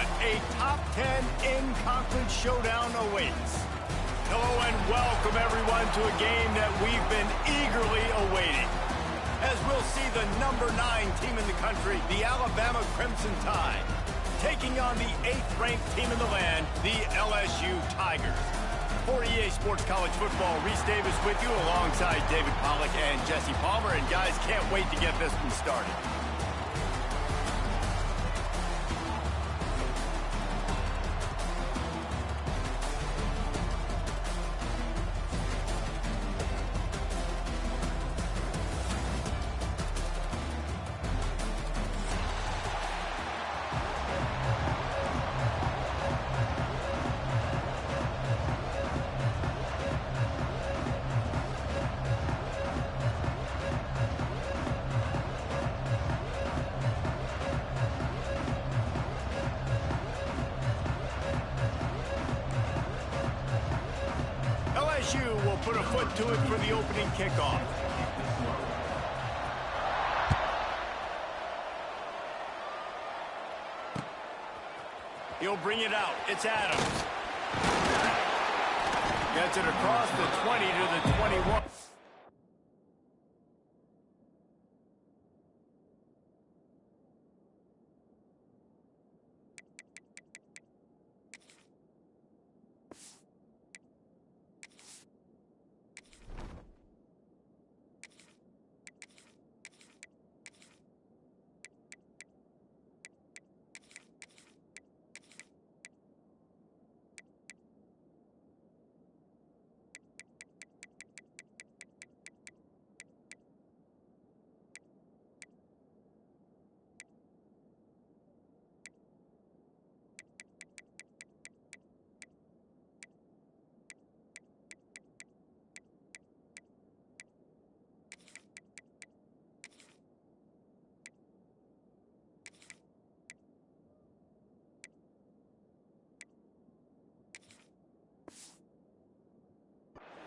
gentlemen, a top 10 in-conference showdown awaits. Hello and welcome everyone to a game that we've been eagerly awaiting. As we'll see the number 9 team in the country, the Alabama Crimson Tide, taking on the 8th-ranked team in the land, the LSU Tigers. For EA Sports College Football, Reese Davis with you alongside David Pollack and Jesse Palmer. And guys, can't wait to get this one started. LSU will put a foot to it for the opening kickoff. He'll bring it out. It's Adams. Gets it across the 20 to the 21.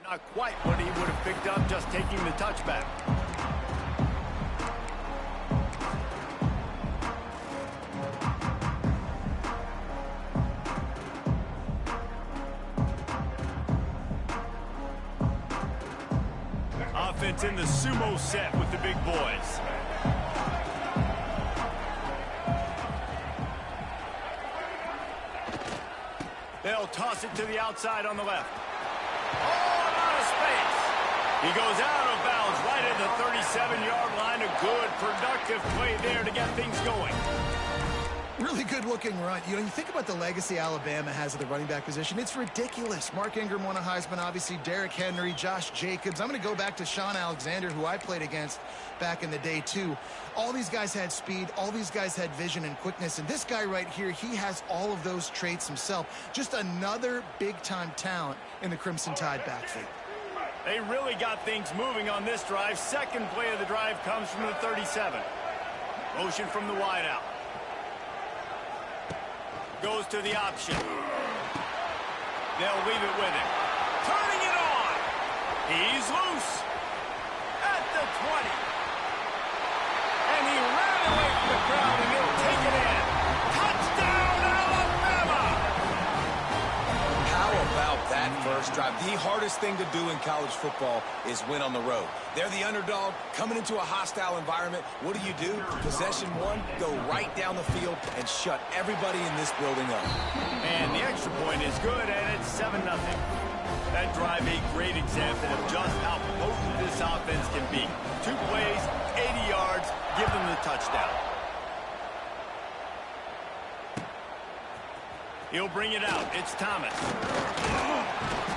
Not quite what he would have picked up just taking the touchback. Offense in the sumo set with the big boys. They'll toss it to the outside on the left. He goes out of bounds right at the 37-yard line. A good, productive play there to get things going. Really good-looking run. You know, you think about the legacy Alabama has at the running back position. It's ridiculous. Mark Ingram won a Heisman, obviously. Derrick Henry, Josh Jacobs. I'm going to go back to Sean Alexander, who I played against back in the day, too. All these guys had speed. All these guys had vision and quickness. And this guy right here, he has all of those traits himself. Just another big-time talent in the Crimson Tide backfield. They really got things moving on this drive. Second play of the drive comes from the 37. Motion from the wideout. Goes to the option. They'll leave it with him. Turning it on. He's loose. At the 20. And he ran away from the crowd, and he'll take it in. Touchdown, Alabama! How about that first drive? The hardest thing to do in college football is win on the road. They're the underdog coming into a hostile environment. What do? Possession one, go right down the field and shut everybody in this building up. And the extra point is good, and it's 7-0. That drive a great example of just how potent this offense can be. 2 plays, 80 yards, give them the touchdown. He'll bring it out. It's Thomas.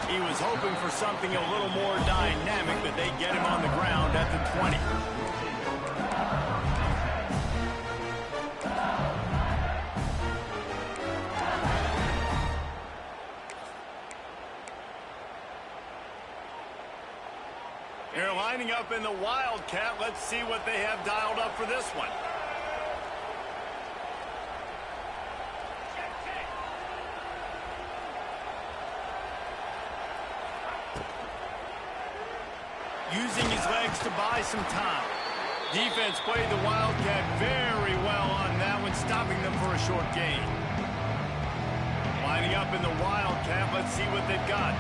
He was hoping for something a little more dynamic, but they get him on the ground at the 20. They're lining up in the Wildcat. Let's see what they have dialed up for this one. Using his legs to buy some time. Defense played the Wildcat very well on that one, stopping them for a short gain. Lining up in the Wildcat. Let's see what they've got.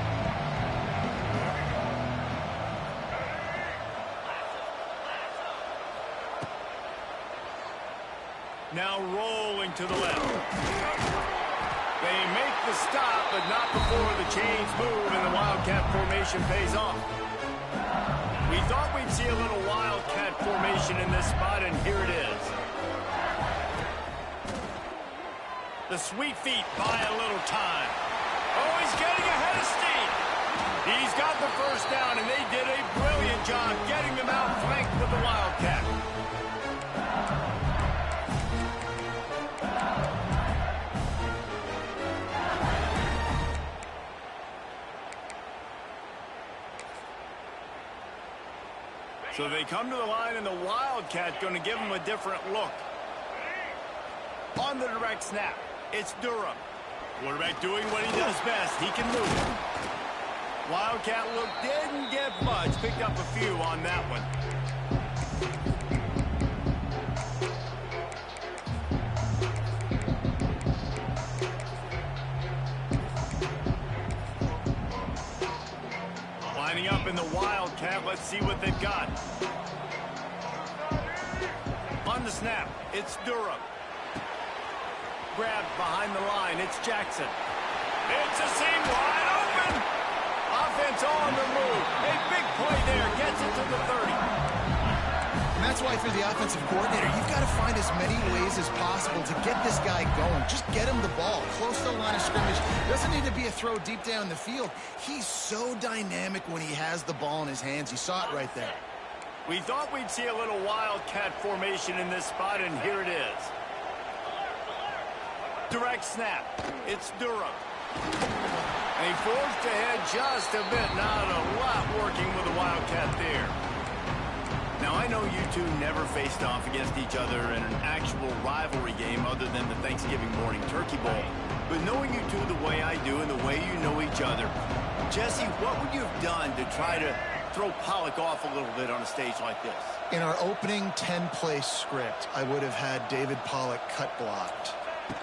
Now rolling to the left. They make the stop, but not before the chains move and the Wildcat formation pays off. We thought we'd see a little Wildcat formation in this spot, and here it is. The sweet feet buy a little time. Oh, he's getting ahead of steam. He's got the first down, and they did a brilliant job getting them out flanked with the Wildcat. So they come to the line, and the Wildcat going to give them a different look. On the direct snap, it's Durham. Quarterback doing what he does best. He can move. Wildcat look didn't get much. Picked up a few on that one. Lining up in the Wildcat. Let's see what they've got. On the snap, it's Durham. Grabbed behind the line, it's Jackson. It's a seam wide open. Offense on the move. A big play there, gets it to the 30. And that's why, for the offensive coordinator, you've got to find as many ways as possible to get this guy going. Just get him the ball close to the line of scrimmage. Doesn't need to be a throw deep down the field. He's so dynamic when he has the ball in his hands. You saw it right there. We thought we'd see a little Wildcat formation in this spot, and here it is. Direct snap. It's Durham. And he forced ahead just a bit. Not a lot working with the Wildcat there. Now, I know you two never faced off against each other in an actual rivalry game other than the Thanksgiving morning turkey bowl. But knowing you two the way I do and the way you know each other, Jesse, what would you have done to try to throw Pollock off a little bit on a stage like this? In our opening 10-play script, I would have had David Pollock cut blocked.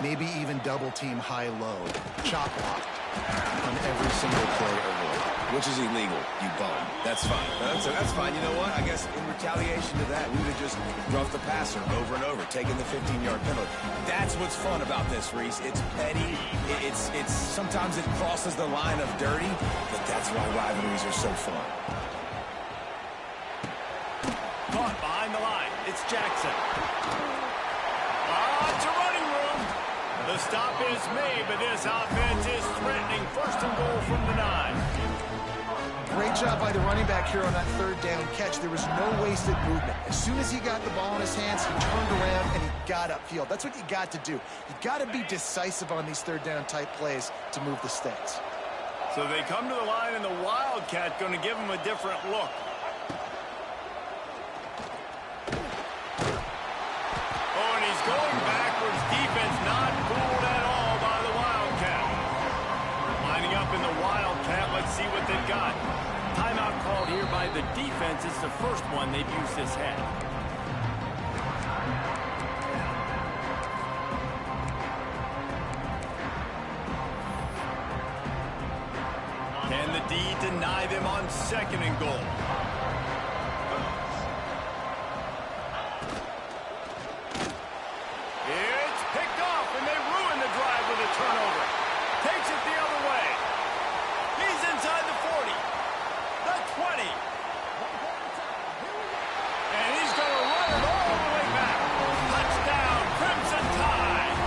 Maybe even double-team high-low, chop blocked on every single play award. Which is illegal, you bum. That's fine. That's fine. You know what? I guess in retaliation to that, we would have just roughed the passer over and over, taking the 15-yard penalty. That's what's fun about this, Reese. It's petty. It's sometimes it crosses the line of dirty, but that's why rivalries are so fun. Caught behind the line. It's Jackson. It's a running room. The stop is made, but this offense is threatening. First and goal from the 9. Great job by the running back here on that third down catch. There was no wasted movement. As soon as he got the ball in his hands, he turned around and he got upfield. That's what you got to do. You got to be decisive on these third down type plays to move the sticks. So they come to the line, and the Wildcat going to give him a different look. Oh, and he's going backwards. Defense not fooled at all by the Wildcat. Lining up in the Wildcat. Let's see what they've got. Timeout called here by the defense. It's the first one they've used this half. Can the D deny them on second and goal? It's picked off, and they ruin the drive with a turnover. Takes it the other way. He's inside the 40, the 20. And he's going to run it all the way back. Touchdown, Crimson Tide.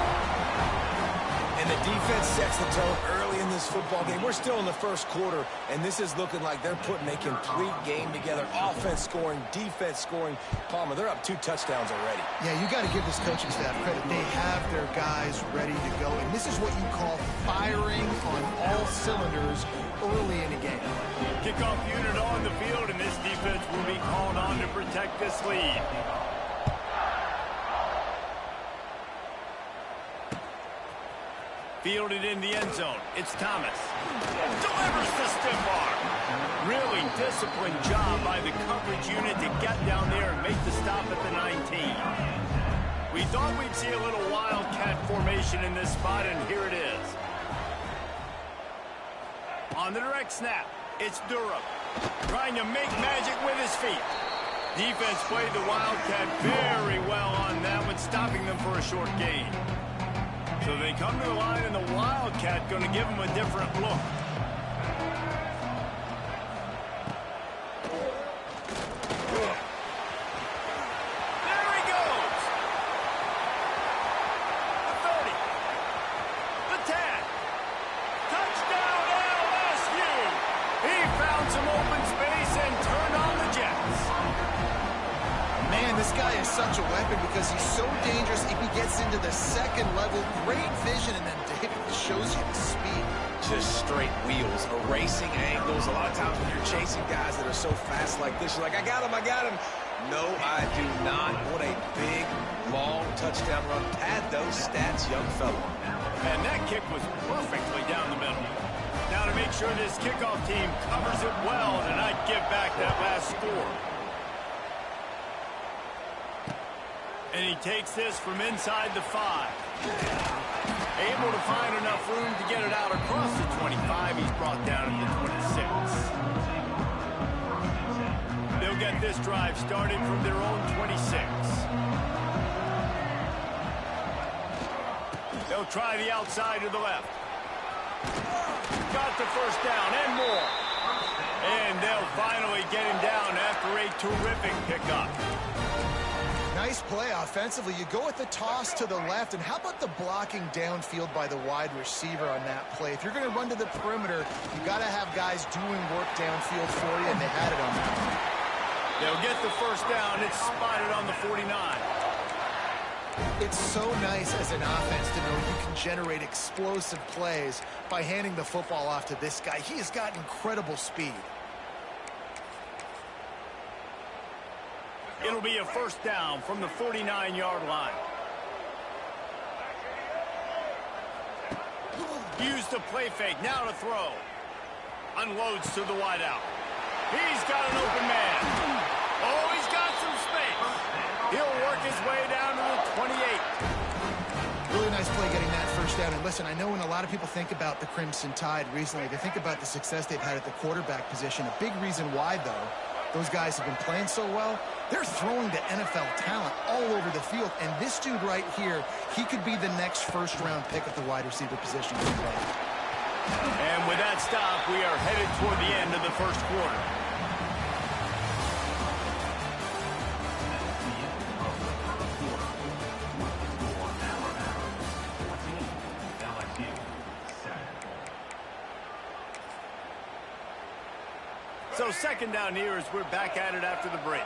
And the defense sets the tone early in this football game. We're still in the first quarter, and this is looking like they're putting a complete game together. Offense scoring, defense scoring. Palmer, they're up 2 touchdowns already. Yeah, you got to give this coaching staff credit. They have their guys ready to go, and this is what you call firing on all cylinders early in a game. Kickoff unit on the field, and this defense will be called on to protect this lead. Fielded in the end zone. It's Thomas. Delivers the stiff arm. Really disciplined job by the coverage unit to get down there and make the stop at the 19. We thought we'd see a little Wildcat formation in this spot, and here it is. On the direct snap, it's Durham. Trying to make magic with his feet. Defense played the Wildcat very well on that one, stopping them for a short gain. So they come to the line, and the Wildcat going to give them a different look. There he goes. The 30. The 10. Touchdown, LSU. He found some open space and turned on the Jets. Man, this guy is such a weapon because he's so dangerous. If he gets into the second level, great vision, and then David shows you the speed. Just straight wheels, erasing angles. A lot of times when you're chasing guys that are so fast like this, you're like, I got him, I got him. No, I do not. What a big, long touchdown run. Pad those stats, young fella. And that kick was perfectly down the middle. Now to make sure this kickoff team covers it well to not give back that last score. And he takes this from inside the 5. Able to find enough room to get it out across the 25. He's brought down at the 26. They'll get this drive started from their own 26. They'll try the outside to the left. Got the first down and more. And they'll finally get him down after a terrific pickup. Nice play offensively. You go with the toss to the left, and how about the blocking downfield by the wide receiver on that play? If you're going to run to the perimeter, you got to have guys doing work downfield for you, and they had it on that one. They'll get the first down. It's spotted on the 49. It's so nice as an offense to know you can generate explosive plays by handing the football off to this guy. He has got incredible speed. It'll be a first down from the 49-yard line. Use the play fake. Now to throw. Unloads to the wideout. He's got an open man. Oh, he's got some space. He'll work his way down to the 28. Really nice play getting that first down. And listen, I know when a lot of people think about the Crimson Tide recently, they think about the success they've had at the quarterback position. A big reason why, though, those guys have been playing so well, they're throwing to NFL talent all over the field. And this dude right here, he could be the next first-round pick at the wide receiver position. And with that stop, we are headed toward the end of the first quarter. So second down here as we're back at it after the break.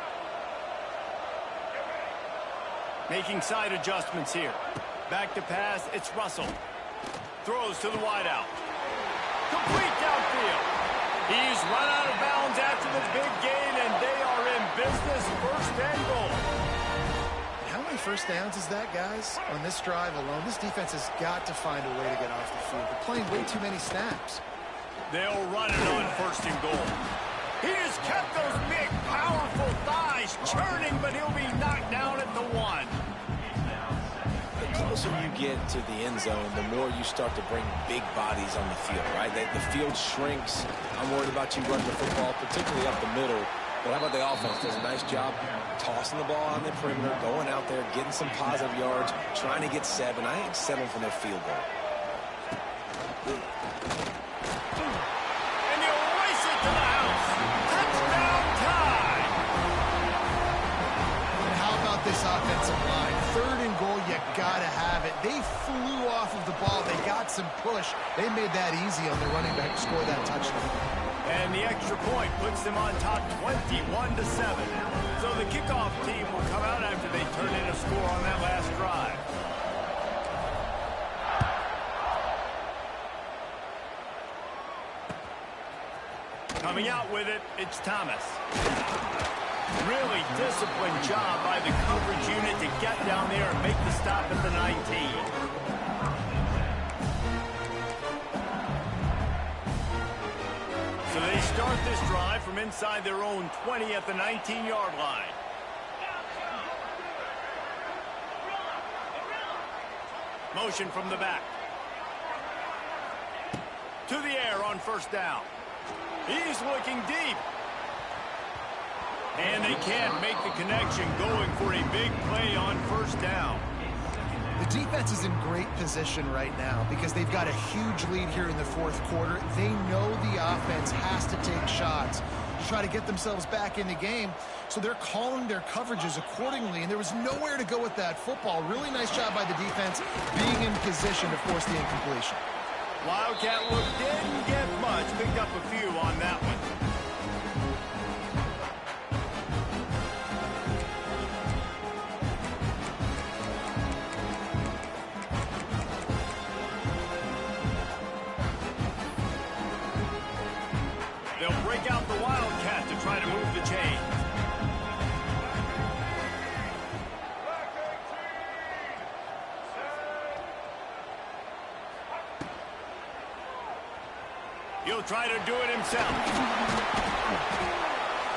Making side adjustments here. Back to pass, it's Russell. Throws to the wideout. Complete downfield. He's run out of bounds after the big gain, and they are in business, first and goal. How many first downs is that, guys? On this drive alone, this defense has got to find a way to get off the field. They're playing way too many snaps. They'll run it on first and goal. He just kept those big, powerful thighs churning, but he'll be knocked down at the 1. The closer you get to the end zone, the more you start to bring big bodies on the field, right? The field shrinks. I'm worried about you running the football, particularly up the middle. But how about the offense? Does a nice job tossing the ball on the perimeter, going out there, getting some positive yards, trying to get 7. I ain't settling for no field goal. This offensive line, third and goal, you gotta have it. They flew off of the ball. They got some push. They made that easy on the running back to score that touchdown. And the extra point puts them on top 21-7. So the kickoff team will come out after they turn in a score on that last drive. Coming out with it, it's Thomas. Really disciplined job by the coverage unit to get down there and make the stop at the 19. So they start this drive from inside their own 20 at the 19-yard line. Motion from the back. To the air on first down. He's looking deep. And they can't make the connection, going for a big play on first down. The defense is in great position right now because they've got a huge lead here in the fourth quarter. They know the offense has to take shots to try to get themselves back in the game, so they're calling their coverages accordingly, and there was nowhere to go with that football. Really nice job by the defense being in position to force the incompletion. Wildcat look didn't get much, picked up a few on that one. They'll break out the Wildcat to try to move the chains. He'll try to do it himself.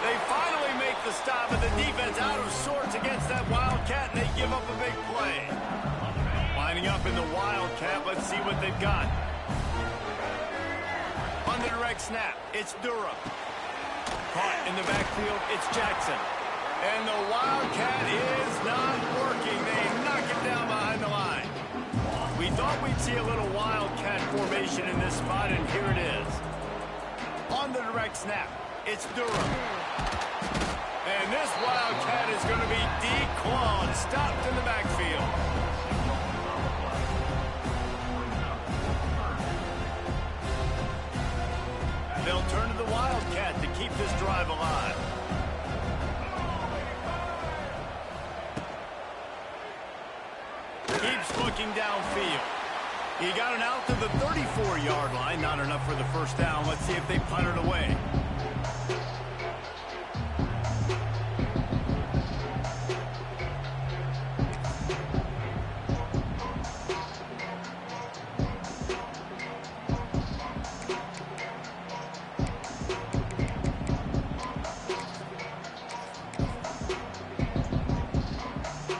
They finally make the stop, and the defense out of sorts against that Wildcat, and they give up a big play. Lining up in the Wildcat, let's see what they've got. On the direct snap, it's Durham. Caught in the backfield, it's Jackson. And the Wildcat is not working. They knock it down behind the line. We thought we'd see a little Wildcat formation in this spot, and here it is. On the direct snap, it's Durham. And this Wildcat is going to be declawed, stopped in the backfield. They'll turn to the Wildcat to keep this drive alive. Keeps looking downfield. He got it out to the 34-yard line. Not enough for the first down. Let's see if they punt it away.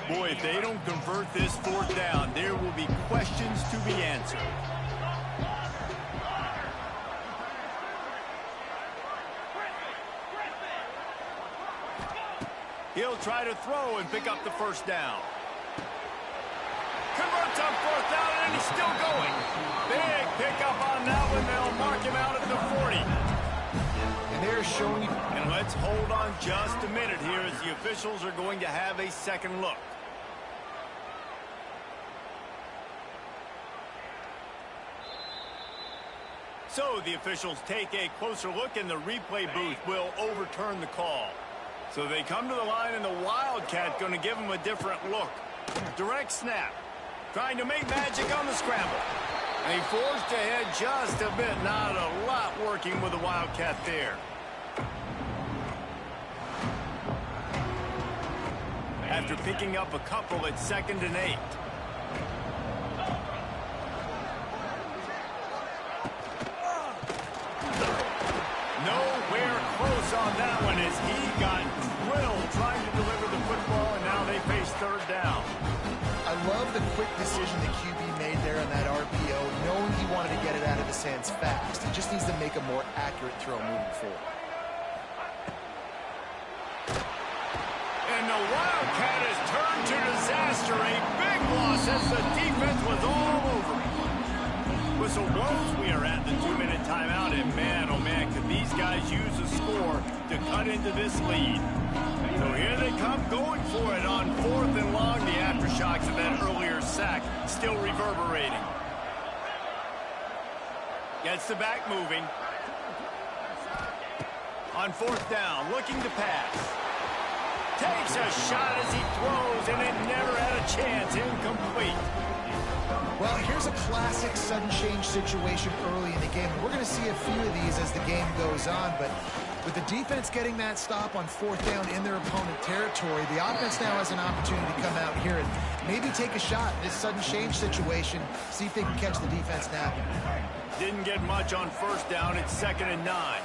Boy, if they don't convert this fourth down, there will be questions to be answered. He'll try to throw and pick up the first down. Converts on fourth down, and he's still going. Big pickup on that one. They'll mark him out at the 40. And they're showing you. And let's hold on just a minute here as the officials are going to have a second look. So the officials take a closer look, and the replay booth will overturn the call. So they come to the line, and the Wildcat going to give them a different look. Direct snap. Trying to make magic on the scramble. They forced ahead just a bit. Not a lot working with the Wildcat there. After picking up a couple, it's 2nd and 8. Nowhere close on that one as he got drilled trying to deliver the football, and now they face third down. I love the quick decision the QB made there on that RPO, knowing he wanted to get it out of his hands fast. He just needs to make a more accurate throw moving forward. And the Wildcat has turned to disaster. A big loss as the defense was all over it. Whistle blows. We are at the 2-minute timeout, and man, oh man, could these guys use a score to cut into this lead. So here they come, going for it on 4th and long. The aftershocks of that earlier sack still reverberating. Gets the back moving. On 4th down, looking to pass. Takes a shot as he throws, and it never had a chance. Incomplete. Well, here's a classic sudden change situation early in the game. We're going to see a few of these as the game goes on, but with the defense getting that stop on 4th down in their opponent territory, the offense now has an opportunity to come out here and maybe take a shot in this sudden change situation, see if they can catch the defense napping. Didn't get much on 1st down. It's 2nd and 9.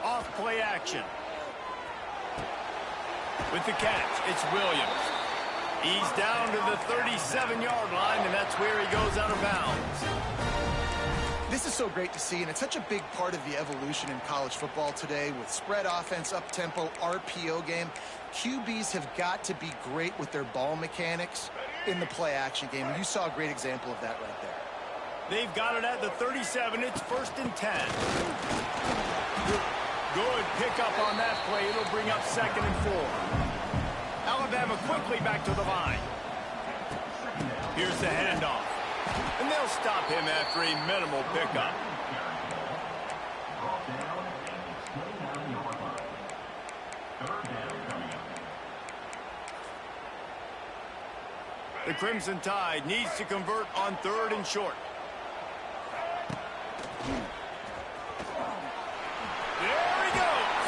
Off play action. With the catch, it's Williams. He's down to the 37-yard line, and that's where he goes out of bounds. This is so great to see, and it's such a big part of the evolution in college football today with spread offense, up-tempo, RPO game. QBs have got to be great with their ball mechanics in the play-action game, and you saw a great example of that right there. They've got it at the 37. It's 1st and 10. Good pickup on that play. It'll bring up 2nd and 4. Alabama quickly back to the line. Here's the handoff. And they'll stop him after a minimal pickup. The Crimson Tide needs to convert on 3rd and short. There he goes.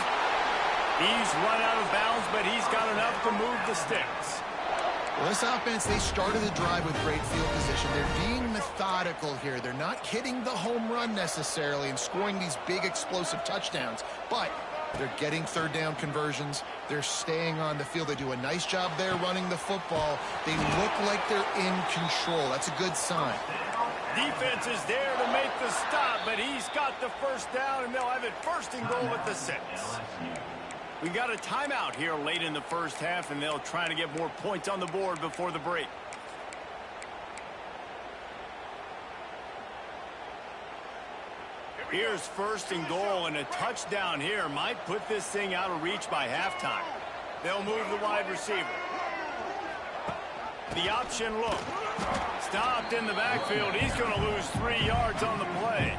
He's run out of bounds, but he's got enough to move the sticks. Well, this offense, they started the drive with great field position. They're being methodical here. They're not hitting the home run necessarily and scoring these big explosive touchdowns, but they're getting 3rd down conversions. They're staying on the field. They do a nice job there running the football. They look like they're in control. That's a good sign. Defense is there to make the stop, but he's got the 1st down, and they'll have it 1st and goal at the 6. We got a timeout here late in the 1st half, and they'll try to get more points on the board before the break. Here's 1st and goal, and a touchdown here might put this thing out of reach by halftime. They'll move the wide receiver. The option look. Stopped in the backfield. He's going to lose 3 yards on the play.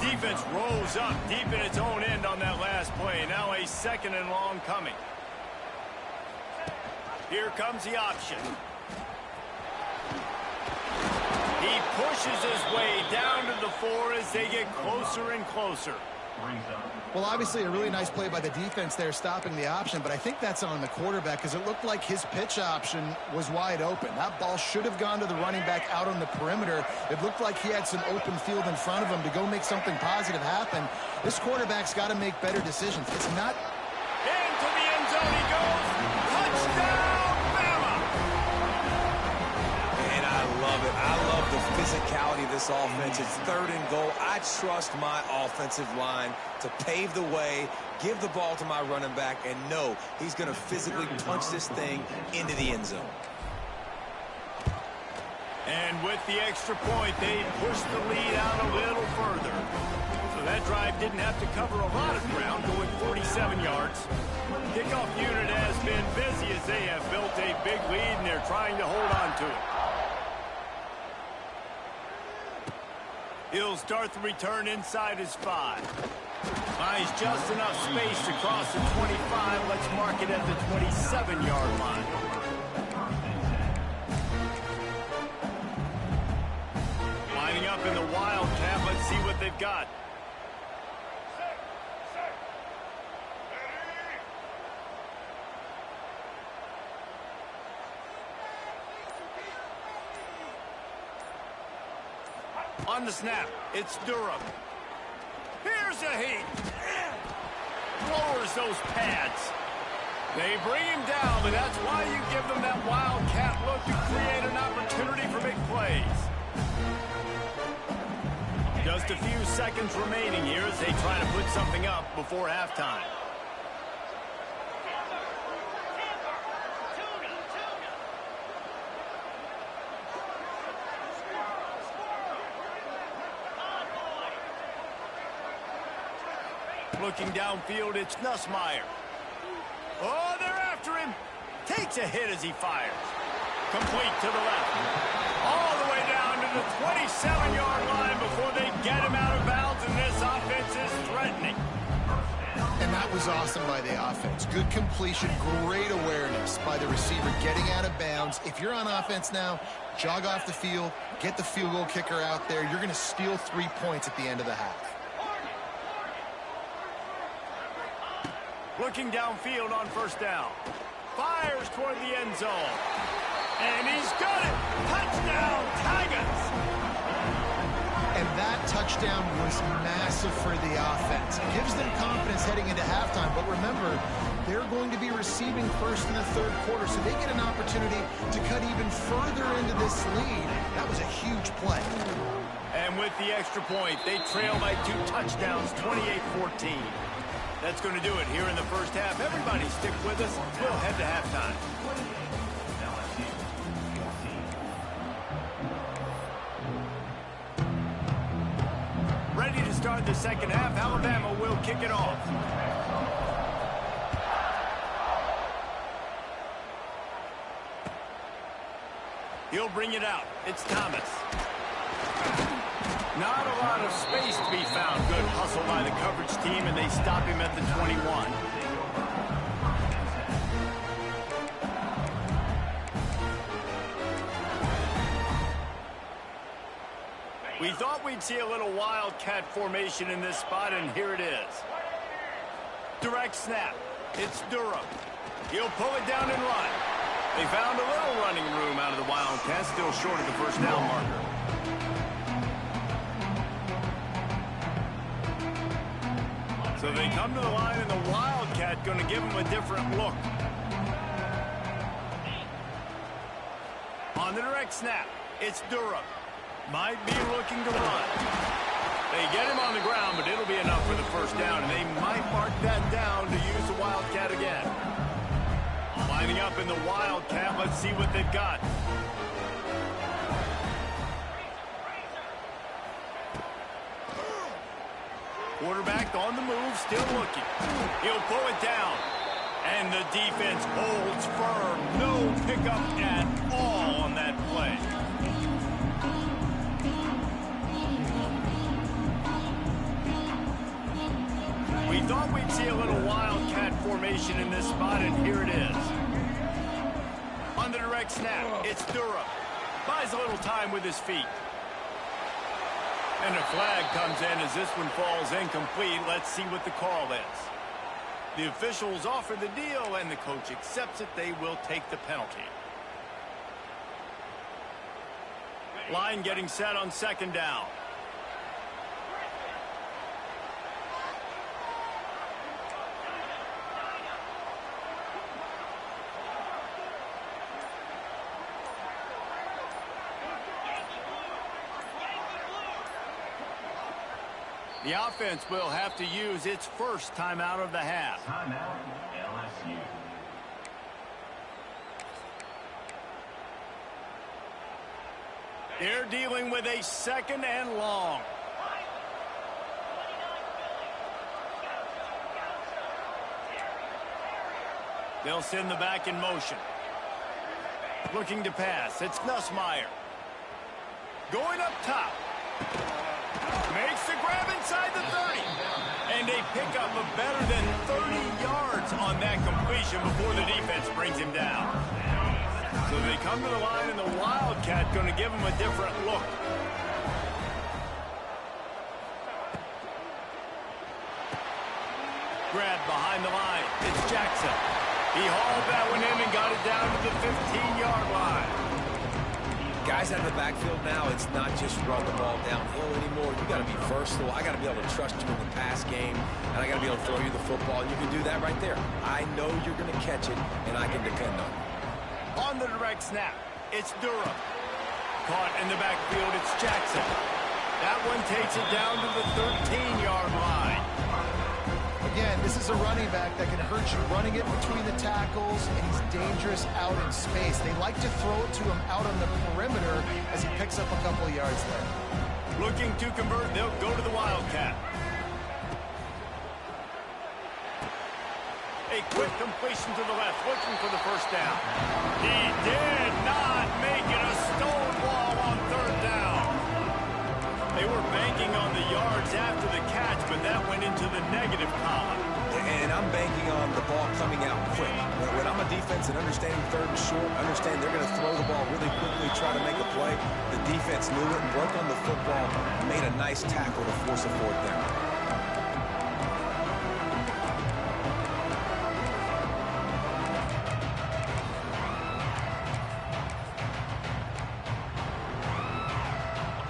Defense rose up deep in its own end on that last play. Now a 2nd and long coming. Here comes the option. He pushes his way down to the 4 as they get closer and closer. Well, obviously a really nice play by the defense there stopping the option, but I think that's on the quarterback because it looked like his pitch option was wide open. That ball should have gone to the running back out on the perimeter. It looked like he had some open field in front of him to go make something positive happen. This quarterback's got to make better decisions. It's not... Into the end zone he goes. Touchdown, Bama! And I love it. I love the physicality of this offense. It's 3rd and goal. I trust my offensive line to pave the way, give the ball to my running back, and know he's going to physically punch this thing into the end zone. And with the extra point, they push the lead out a little further. So that drive didn't have to cover a lot of ground, going 47 yards. Kickoff unit has been busy as they have built a big lead, and they're trying to hold on to it. He'll start the return inside his 5. Finds just enough space to cross the 25. Let's mark it at the 27-yard line. Lining up in the Wildcat. Let's see what they've got. On the snap, it's Durham. Here's a heat. Lowers those pads. They bring him down, but that's why you give them that wildcat look to create an opportunity for big plays. Just a few seconds remaining here as they try to put something up before halftime. Looking downfield, it's Nussmeier. Oh, they're after him. Takes a hit as he fires. Complete to the left. All the way down to the 27-yard line before they get him out of bounds, and this offense is threatening. And that was awesome by the offense. Good completion, great awareness by the receiver getting out of bounds. If you're on offense now, jog off the field, get the field goal kicker out there. You're going to steal 3 points at the end of the half. Looking downfield on 1st down. Fires toward the end zone. And he's got it. Touchdown, Tigers. And that touchdown was massive for the offense. It gives them confidence heading into halftime. But remember, they're going to be receiving first in the third quarter, so they get an opportunity to cut even further into this lead. That was a huge play. And with the extra point, they trail by 2 touchdowns, 28-14. That's going to do it here in the first half. Everybody stick with us. We'll head to halftime. Ready to start the second half. Alabama will kick it off. He'll bring it out. It's Thomas. Not a lot of space to be found. Good hustle by the coverage team, and they stop him at the 21. We thought we'd see a little wildcat formation in this spot, and here it is. Direct snap. It's Durham. He'll pull it down and run. They found a little running room out of the Wildcats, still short of the first down marker. So they come to the line, and the Wildcat going to give them a different look. On the direct snap, it's Durham. Might be looking to run. They get him on the ground, but it'll be enough for the first down, and they might mark that down to use the Wildcat again. Lining up in the Wildcat, let's see what they've got. Quarterback on the move, still looking. He'll pull it down. And the defense holds firm. No pickup at all on that play. We thought we'd see a little Wildcat formation in this spot, and here it is. On the direct snap, it's Durham. Buys a little time with his feet. And a flag comes in as this one falls incomplete. Let's see what the call is. The officials offer the deal, and the coach accepts it. They will take the penalty. Line getting set on second down. The offense will have to use its first timeout of the half. Timeout, LSU. They're dealing with a second and long. They'll send the back in motion. Looking to pass. It's Nussmeier. Going up top. Makes the grab inside the 30. And a pickup of better than 30 yards on that completion before the defense brings him down. So they come to the line, and the Wildcat going to give him a different look. Grab behind the line. It's Jackson. He hauled that one in and got it down to the 15-yard line. Guys out of the backfield now, it's not just run the ball downhill anymore. You got to be versatile. I got to be able to trust you in the pass game, and I got to be able to throw you the football. And you can do that right there. I know you're going to catch it, and I can depend on it. On the direct snap, it's Durham. Caught in the backfield, it's Jackson. That one takes it down to the 13-yard line. Again, this is a running back that can hurt you running it between the tackles, and he's dangerous out in space. They like to throw it to him out on the perimeter as he picks up a couple of yards there. Looking to convert, they'll go to the Wildcat. A quick completion to the left, looking for the first down. He did not make it a stonewall on third down. They were banking on the yards after the catch, but that went into the negative column. And I'm banking on the ball coming out quick. When I'm a defense and understanding third and short, understand they're going to throw the ball really quickly, try to make a play. The defense knew it and broke on the football, made a nice tackle to force a fourth down.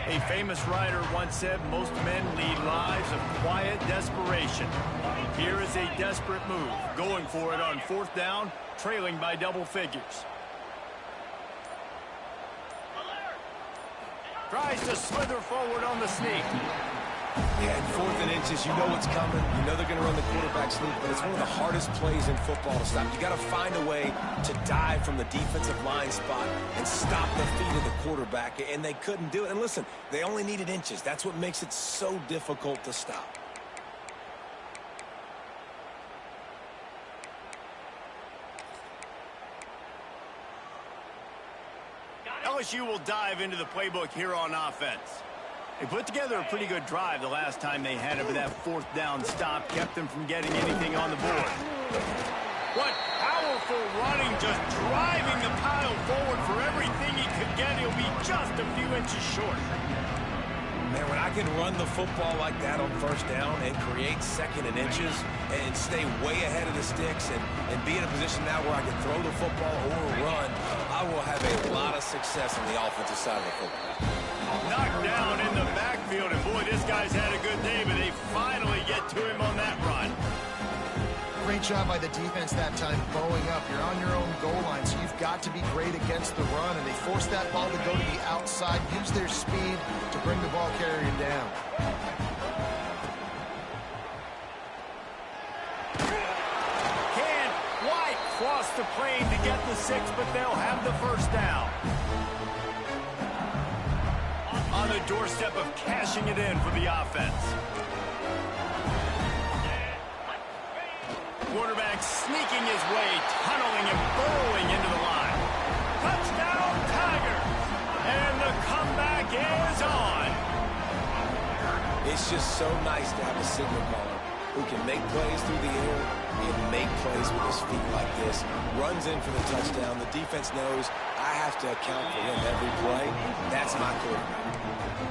A A famous writer once said, most men lead lives of quiet desperation. Here is a desperate move, going for it on 4th down, trailing by double figures. Tries to slither forward on the sneak. Yeah, in 4th and inches, you know what's coming. You know they're going to run the quarterback sneak, but it's one of the hardest plays in football to stop. You got to find a way to dive from the defensive line spot and stop the feet of the quarterback, and they couldn't do it. And listen, they only needed inches. That's what makes it so difficult to stop. LSU will dive into the playbook here on offense. They put together a pretty good drive the last time they had it, but that 4th down stop kept them from getting anything on the board. What powerful running, just driving the pile forward for everything he could get. He'll be just a few inches short. Man, when I can run the football like that on 1st down and create 2nd and inches and stay way ahead of the sticks and be in a position now where I can throw the football or run, I will have a lot of success on the offensive side of the football. Knocked down in the backfield, and boy, this guy's had a good day, but they finally get to him on that run. Great job by the defense that time, bowing up. You're on your own goal line, so you've got to be great against the run, and they forced that ball to go to the outside, use their speed to bring the ball carrier down. Can't quite cross the plane to get the 6, but they'll have the 1st down. On the doorstep of cashing it in for the offense. Quarterback sneaking his way, tunneling and burrowing into the line. Touchdown, Tigers! And the comeback is on. It's just so nice to have a signal caller who can make plays through the air and make plays with his feet like this. Runs in for the touchdown. The defense knows I have to account for him every play. That's my quarterback.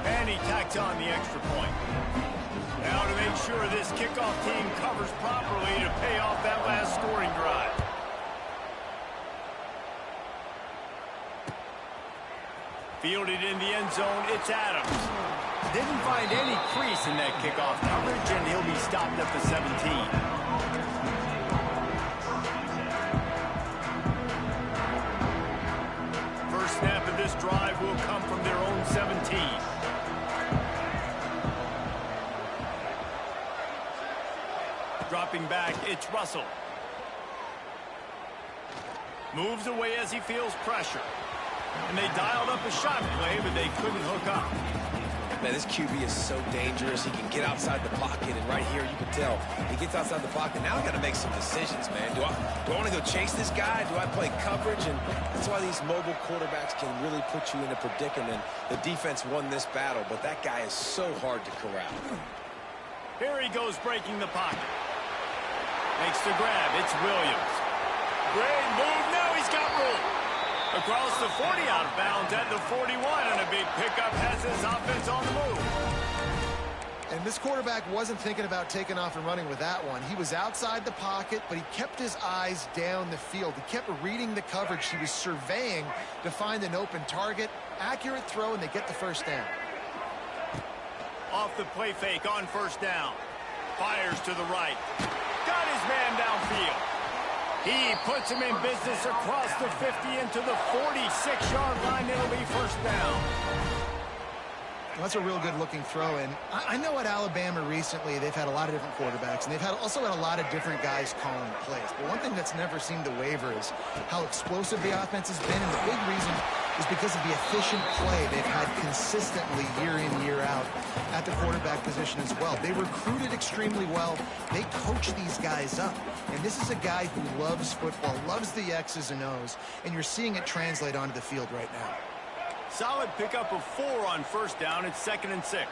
And he tacks on the extra point. Now to make sure this kickoff team covers properly to pay off that last scoring drive. Fielded in the end zone, it's Adams. Didn't find any crease in that kickoff coverage, and he'll be stopped at the 17. First snap of this drive will come from their own 17. Dropping back, it's Russell. Moves away as he feels pressure. And they dialed up a shot play, but they couldn't hook up. Man, this QB is so dangerous. He can get outside the pocket, and right here you can tell he gets outside the pocket. Now I got to make some decisions, man. Do I want to go chase this guy? Do I play coverage? And that's why these mobile quarterbacks can really put you in a predicament. The defense won this battle, but that guy is so hard to corral. Here he goes breaking the pocket. Makes the grab. It's Williams. Great move. Now he's got room. Across the 40, out of bounds at the 41, and a big pickup has his offense on the move. And this quarterback wasn't thinking about taking off and running with that one. He was outside the pocket, but he kept his eyes down the field. He kept reading the coverage. He was surveying to find an open target. Accurate throw, and they get the 1st down. Off the play fake on 1st down. Fires to the right. Got his man downfield. He puts him in business across the 50 into the 46-yard line. It'll be 1st down. That's a real good-looking throw. And I know at Alabama recently they've had a lot of different quarterbacks, and they've also had a lot of different guys calling plays. But one thing that's never seemed to waver is how explosive the offense has been, and the big reason is because of the efficient play they've had consistently year in, year out at the quarterback position as well. They recruited extremely well. They coach these guys up. And this is a guy who loves football, loves the X's and O's, and you're seeing it translate onto the field right now. Solid pickup of 4 on 1st down. It's 2nd and 6.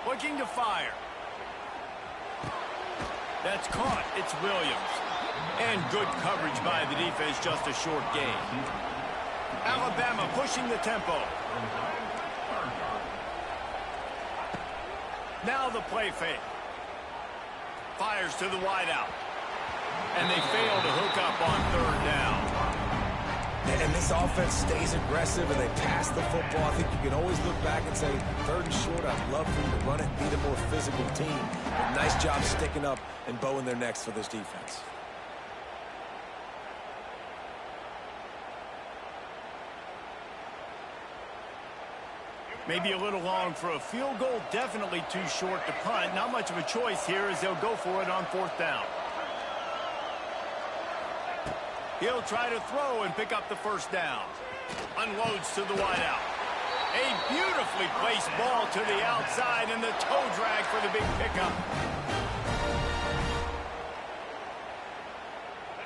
Looking to fire. That's caught. It's Williams. And good coverage by the defense, just a short gain. Alabama pushing the tempo. Now the play fake. Fires to the wideout. And they fail to hook up on 3rd down. And this offense stays aggressive and they pass the football. I think you can always look back and say, 3rd and short, I'd love for you to run it and be the more physical team. But nice job sticking up and bowing their necks for this defense. Maybe a little long for a field goal, definitely too short to punt. Not much of a choice here as they'll go for it on 4th down. He'll try to throw and pick up the 1st down. Unloads to the wideout. A beautifully placed ball to the outside and the toe drag for the big pickup.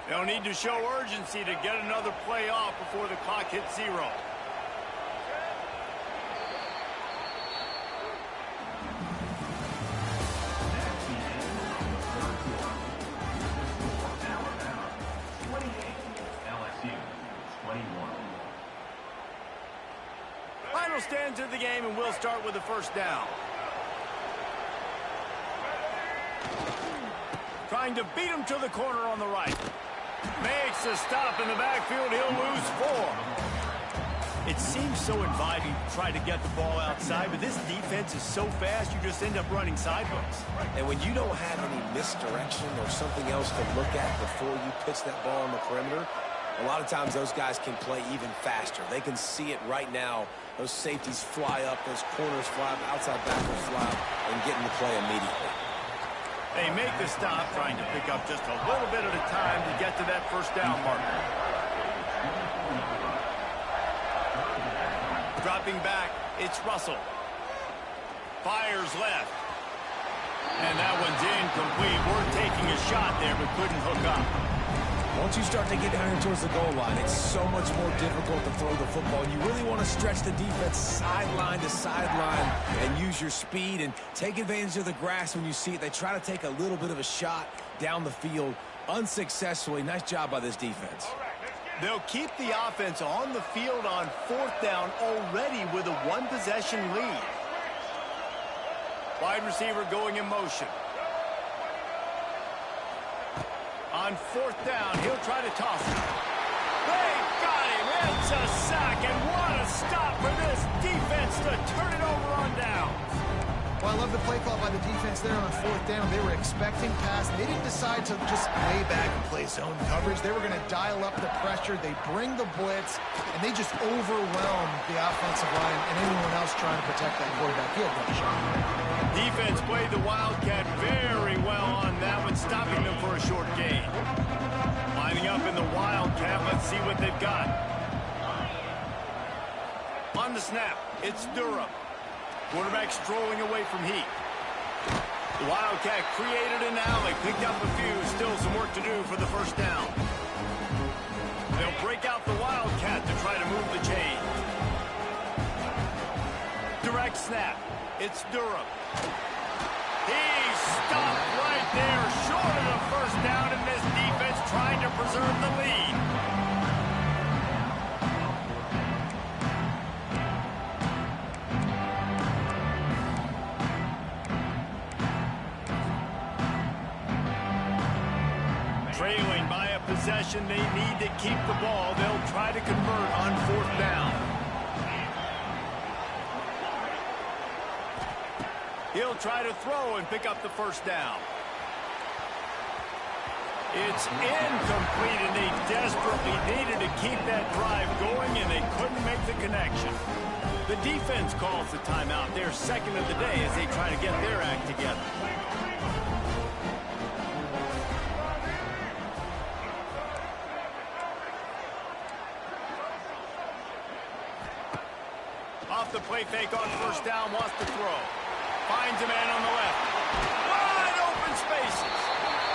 They'll need to show urgency to get another play off before the clock hits 0. Final stands of the game, and we'll start with the 1st down. Trying to beat him to the corner on the right. Makes a stop in the backfield. He'll lose 4. It seems so inviting to try to get the ball outside, but this defense is so fast, you just end up running sideways. And when you don't have any misdirection or something else to look at before you pitch that ball on the perimeter, a lot of times those guys can play even faster. They can see it right now. Those safeties fly up, those corners fly up, outside backers fly up, and get into play immediately. They make the stop, trying to pick up just a little bit at a time to get to that 1st down marker. Dropping back, it's Russell. Fires left. And that one's incomplete. We're taking a shot there, but couldn't hook up. Once you start to get down towards the goal line, it's so much more difficult to throw the football. And you really want to stretch the defense sideline to sideline and use your speed and take advantage of the grass when you see it. They try to take a little bit of a shot down the field unsuccessfully. Nice job by this defense. They'll keep the offense on the field on 4th down already with a 1-possession lead. Wide receiver going in motion. On 4th down, he'll try to toss it. They got him. It's a sack, and what a stop for this defense to turn it over on downs. Well, I love the play call by the defense there on 4th down. They were expecting pass. They didn't decide to just lay back and play zone coverage. They were going to dial up the pressure. They bring the blitz, and they just overwhelm the offensive line and anyone else trying to protect that quarterback. He had no shot. Defense played the Wildcat very well on that one, stopping them for a short gain. Lining up in the Wildcat, let's see what they've got. On the snap, it's Durham. Quarterback strolling away from heat. The Wildcat created an alley, picked up a few, still some work to do for the 1st down. They'll break out the Wildcat to try to move the chain. Direct snap, it's Durham. He's stopped right there, short of the 1st down, and this defense trying to preserve the lead. Trailing by a possession, they need to keep the ball. They'll try to convert on 4th down. He'll try to throw and pick up the 1st down. It's incomplete, and they desperately needed to keep that drive going, and they couldn't make the connection. The defense calls the timeout. They're 2nd of the day as they try to get their act together. Off the play fake on 1st down, wants to throw. Finds a man on the left. Wide open spaces.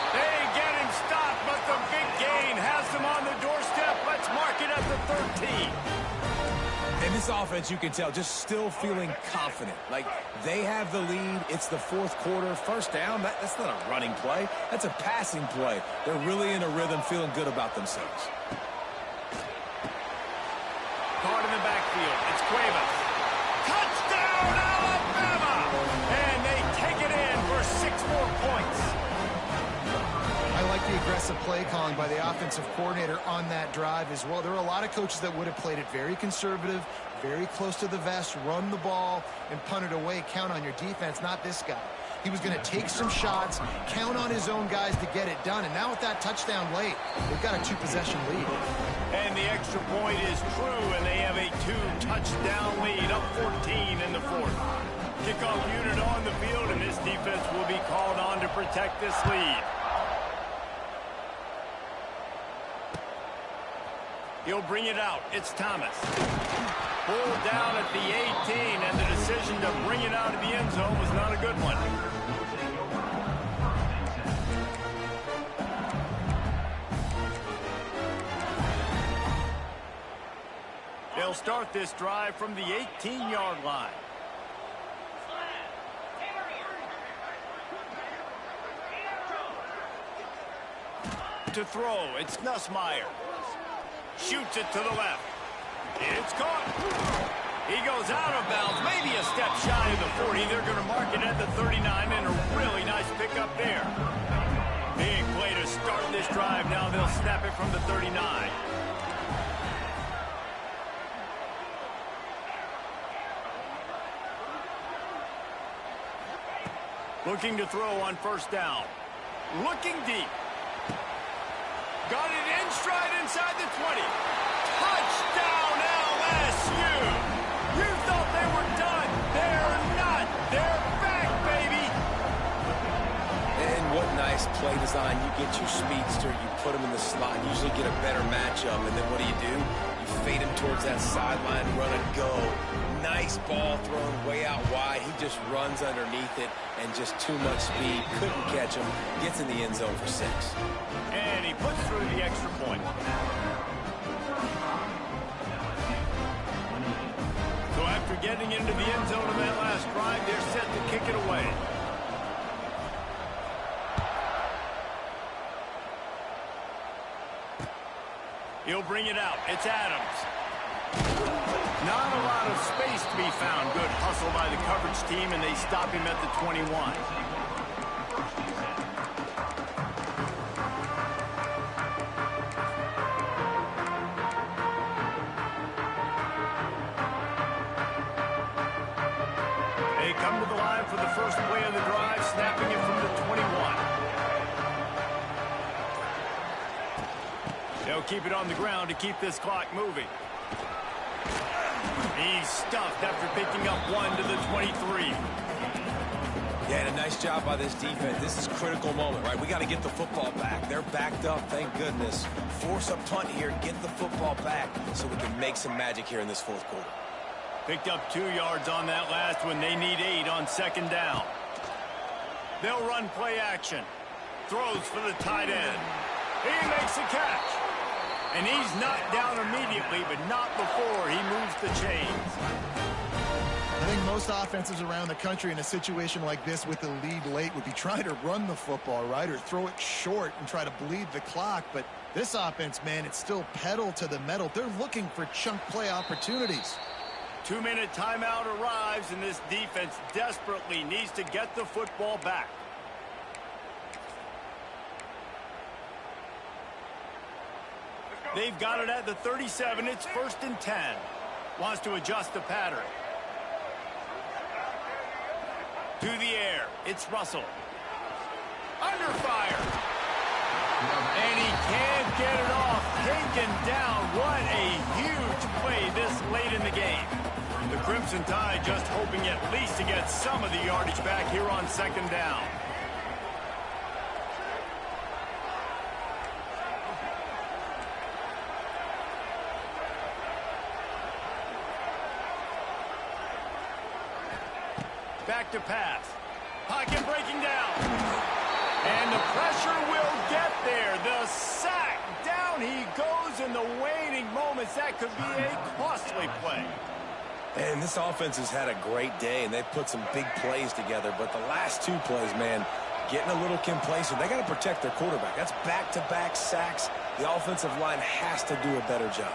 They get him stopped, but the big gain has them on the doorstep. Let's mark it at the 13. In this offense, you can tell, just still feeling confident. Like, they have the lead. It's the 4th quarter. 1st down, that's not a running play. That's a passing play. They're really in a rhythm, feeling good about themselves. Caught in the backfield. It's Cuevas. Touchdown, Alabama! And they take it in for 6 more points. I like the aggressive play calling by the offensive coordinator on that drive as well. There are a lot of coaches that would have played it very conservative, very close to the vest, run the ball, and punt it away. Count on your defense, not this guy. He was going to take some shots, count on his own guys to get it done. And now with that touchdown late, they've got a 2-possession lead. And the extra point is true, and they have a 2-touchdown lead, up 14 in the fourth. Kickoff unit on the field, and this defense will be called on to protect this lead. He'll bring it out. It's Thomas. Pulled down at the 18, and the decision to bring it out of the end zone was not a good one. They'll start this drive from the 18-yard line. To throw, it's Nussmeier. Shoots it to the left. It's caught. He goes out of bounds, maybe a step shy of the 40. They're going to mark it at the 39, and a really nice pickup there. Big play to start this drive. Now they'll snap it from the 39. Looking to throw on first down. Looking deep. Got it in stride inside the 20. Touchdown, LSU! You thought they were done. They're not. They're back, baby! And what nice play design. You get your speedster, you put him in the slot, usually get a better matchup, and then what do? You fade him towards that sideline, run and go. Nice ball thrown way out wide. He just runs underneath it, and just too much speed. Couldn't catch him. Gets in the end zone for 6. And he puts through the extra point. So after getting into the end zone on that last drive, they're set to kick it away. He'll bring it out. It's Adams. Not a lot of space to be found. Good hustle by the coverage team, and they stop him at the 21. They come to the line for the first play of the drive, snapping it from the 21. They'll keep it on the ground to keep this clock moving. He's stuffed after picking up 1 to the 23. Yeah, and a nice job by this defense. This is a critical moment, right? We got to get the football back. They're backed up, thank goodness. Force a punt here, get the football back so we can make some magic here in this fourth quarter. Picked up 2 yards on that last one. They need 8 on second down. They'll run play action. Throws for the tight end. He makes a catch. And he's knocked down immediately, but not before he moves the chains. I think most offenses around the country in a situation like this with the lead late would be trying to run the football, right, or throw it short and try to bleed the clock. But this offense, man, it's still pedal to the metal. They're looking for chunk play opportunities. 2-minute timeout arrives, and this defense desperately needs to get the football back. They've got it at the 37. It's 1st and 10. Wants to adjust the pattern. To the air. It's Russell. Under fire. And he can't get it off. Taken down. What a huge play this late in the game. The Crimson Tide just hoping at least to get some of the yardage back here on second down. Back to pass. Pocket breaking down. And the pressure will get there. The sack. Down he goes in the waning moments. That could be a costly play. And this offense has had a great day, and they've put some big plays together. But the last 2 plays, man, getting a little complacent. They got to protect their quarterback. That's back-to-back sacks. The offensive line has to do a better job.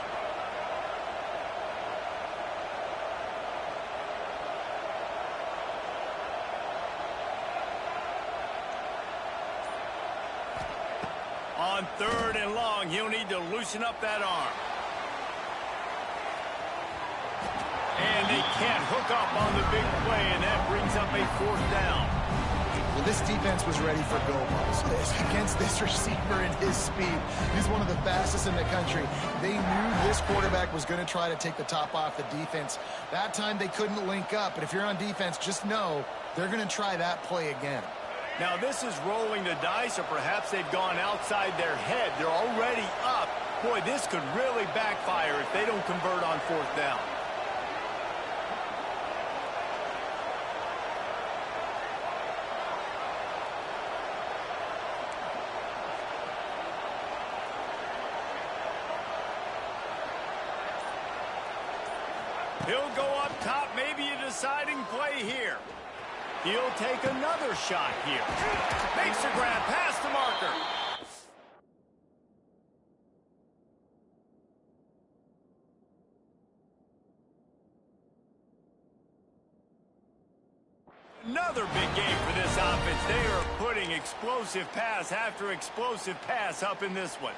3rd and long. He'll need to loosen up that arm. And they can't hook up on the big play, and that brings up a 4th down. Well, this defense was ready for go balls against this receiver and his speed. He's one of the fastest in the country. They knew this quarterback was going to try to take the top off the defense. That time they couldn't link up, but if you're on defense, just know they're going to try that play again. Now, this is rolling the dice, or perhaps they've gone outside their head. They're already up. Boy, this could really backfire if they don't convert on 4th down. He'll go up top, maybe a deciding play here. He'll take another shot here. Makes a grab past the marker. Another big game for this offense. They are putting explosive pass after explosive pass up in this one.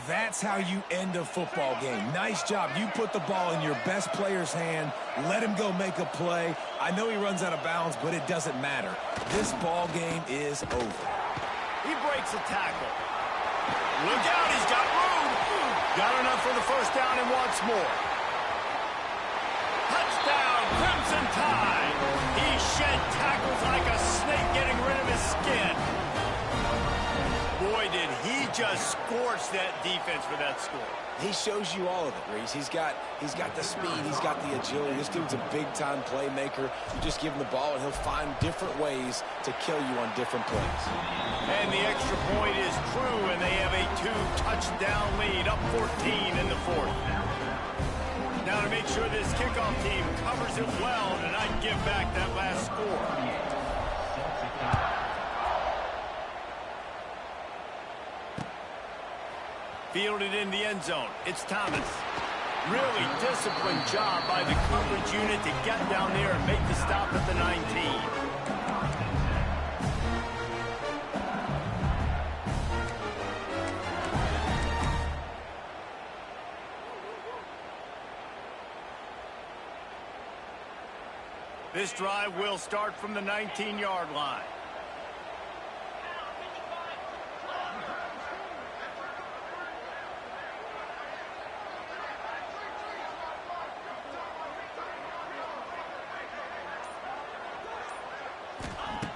That's how you end a football game. Nice job. You put the ball in your best player's hand. Let him go make a play. I know he runs out of bounds, but it doesn't matter. This ball game is over. He breaks a tackle. Look out, he's got room. Got enough for the 1st down and wants more. Touchdown, Crimson Tide. He shed tackles like a snake getting rid of his skin. Boy, did he just scorch that defense for that score. He shows you all of it, Reese. He's got the speed. He's got the agility. This dude's a big-time playmaker. You just give him the ball, and he'll find different ways to kill you on different plays. And the extra point is true, and they have a 2-touchdown lead, up 14 in the 4th. Now to make sure this kickoff team covers it well and not give back that last score. Fielded in the end zone. It's Thomas. Really disciplined job by the coverage unit to get down there and make the stop at the 19. This drive will start from the 19-yard line.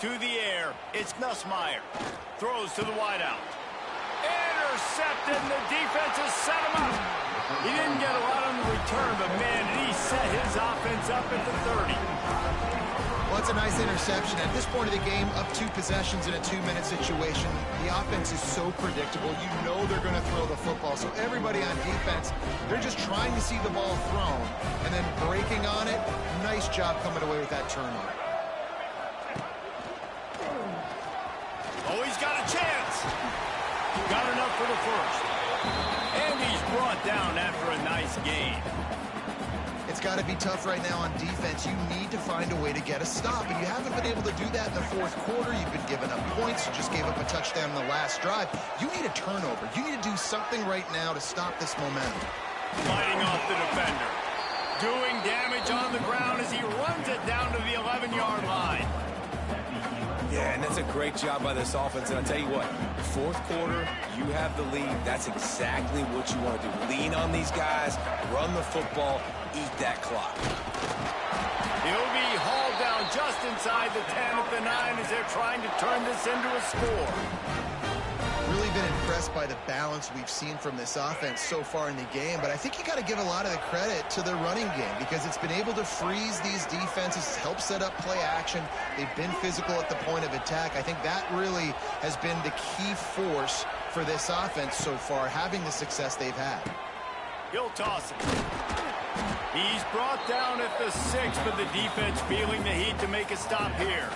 To the air, it's Nussmeier. Throws to the wideout. Intercepted, and the defense has set him up. He didn't get a lot on the return, but man, did he set his offense up at the 30. Well, it's a nice interception. At this point of the game, up 2 possessions in a 2-minute situation, the offense is so predictable. You know they're going to throw the football. So everybody on defense, they're just trying to see the ball thrown and then breaking on it. Nice job coming away with that turnover. Oh, he's got a chance. Got enough for the 1st. And he's brought down after a nice gain. It's got to be tough right now on defense. You need to find a way to get a stop, and you haven't been able to do that in the 4th quarter. You've been giving up points. You just gave up a touchdown in the last drive. You need a turnover. You need to do something right now to stop this momentum. Fighting off the defender. Doing damage on the ground as he runs it down to the 11-yard line. Yeah, and that's a great job by this offense. And I'll tell you what, 4th quarter, you have the lead. That's exactly what you want to do. Lean on these guys, run the football, eat that clock. He'll be hauled down just inside the 10 at the 9 as they're trying to turn this into a score. Really been impressed by the balance we've seen from this offense so far in the game, but I think you got to give a lot of the credit to the running game because it's been able to freeze these defenses, help set up play action. They've been physical at the point of attack. I think that really has been the key force for this offense so far, having the success they've had. He'll toss it. He's brought down at the 6, but the defense feeling the heat to make a stop here.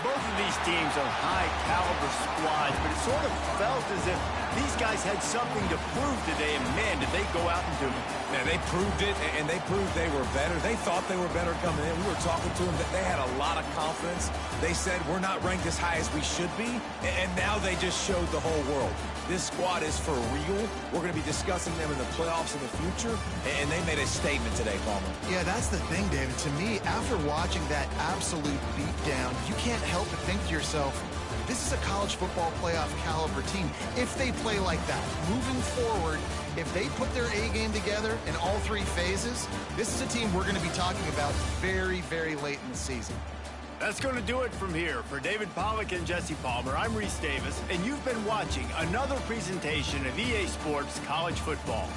Both of these teams are high-caliber squads, but it sort of felt as if these guys had something to prove today, and man, did they go out and do it. Man, they proved it, and they proved they were better. They thought they were better coming in. We were talking to them that they had a lot of confidence. They said, we're not ranked as high as we should be, and now they just showed the whole world. This squad is for real. We're going to be discussing them in the playoffs in the future, and they made a statement today, Palmer. Yeah, that's the thing, David. To me, after watching that absolute beatdown, you can't help but think to yourself, this is a college football playoff caliber team. If they play like that, moving forward, if they put their A game together in all three phases, this is a team we're going to be talking about very, very late in the season. That's going to do it from here. For David Pollack and Jesse Palmer, I'm Reese Davis, and you've been watching another presentation of EA Sports College Football.